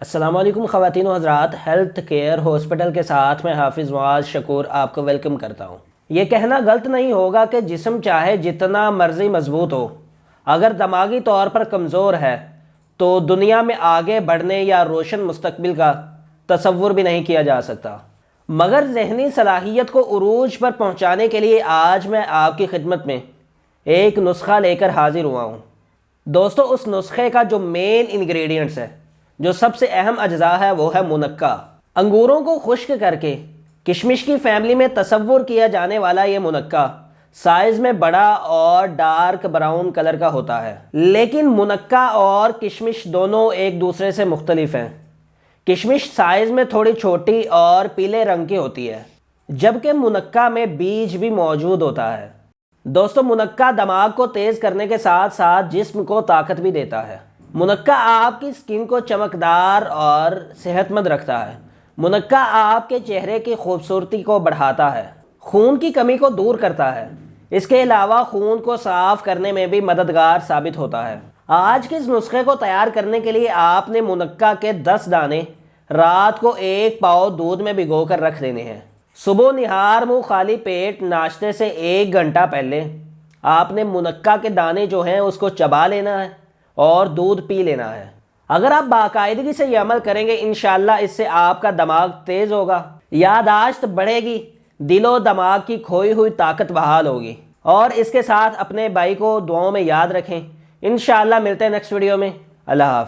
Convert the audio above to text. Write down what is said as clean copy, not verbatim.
السلام علیکم خواتین و حضرات، ہیلتھ کیئر ہاسپٹل کے ساتھ میں حافظ معاذ شکور آپ کو ویلکم کرتا ہوں۔ یہ کہنا غلط نہیں ہوگا کہ جسم چاہے جتنا مرضی مضبوط ہو، اگر دماغی طور پر کمزور ہے تو دنیا میں آگے بڑھنے یا روشن مستقبل کا تصور بھی نہیں کیا جا سکتا۔ مگر ذہنی صلاحیت کو عروج پر پہنچانے کے لیے آج میں آپ کی خدمت میں ایک نسخہ لے کر حاضر ہوا ہوں۔ دوستو، اس نسخے کا جو مین انگریڈینٹس ہے، جو سب سے اہم اجزاء ہے، وہ ہے منقع۔ انگوروں کو خشک کر کے کشمش کی فیملی میں تصور کیا جانے والا یہ منقع سائز میں بڑا اور ڈارک براؤن کلر کا ہوتا ہے، لیکن منقع اور کشمش دونوں ایک دوسرے سے مختلف ہیں۔ کشمش سائز میں تھوڑی چھوٹی اور پیلے رنگ کی ہوتی ہے، جبکہ منقع میں بیج بھی موجود ہوتا ہے۔ دوستو، منقع دماغ کو تیز کرنے کے ساتھ ساتھ جسم کو طاقت بھی دیتا ہے۔ منقع آپ کی سکن کو چمکدار اور صحت مند رکھتا ہے۔ منقع آپ کے چہرے کی خوبصورتی کو بڑھاتا ہے، خون کی کمی کو دور کرتا ہے۔ اس کے علاوہ خون کو صاف کرنے میں بھی مددگار ثابت ہوتا ہے۔ آج کے اس نسخے کو تیار کرنے کے لیے آپ نے منقع کے 10 دانے رات کو 1 پاؤ دودھ میں بھگو کر رکھ دینے ہیں۔ صبح نہار منہ خالی پیٹ ناشتے سے 1 گھنٹہ پہلے آپ نے منقع کے دانے جو ہیں اس کو چبا لینا ہے اور دودھ پی لینا ہے۔ اگر آپ باقاعدگی سے یہ عمل کریں گے، انشاءاللہ اس سے آپ کا دماغ تیز ہوگا، یادداشت بڑھے گی، دل و دماغ کی کھوئی ہوئی طاقت بحال ہوگی۔ اور اس کے ساتھ اپنے بھائی کو دعاؤں میں یاد رکھیں۔ انشاءاللہ ملتے ہیں نیکسٹ ویڈیو میں۔ اللہ حافظ۔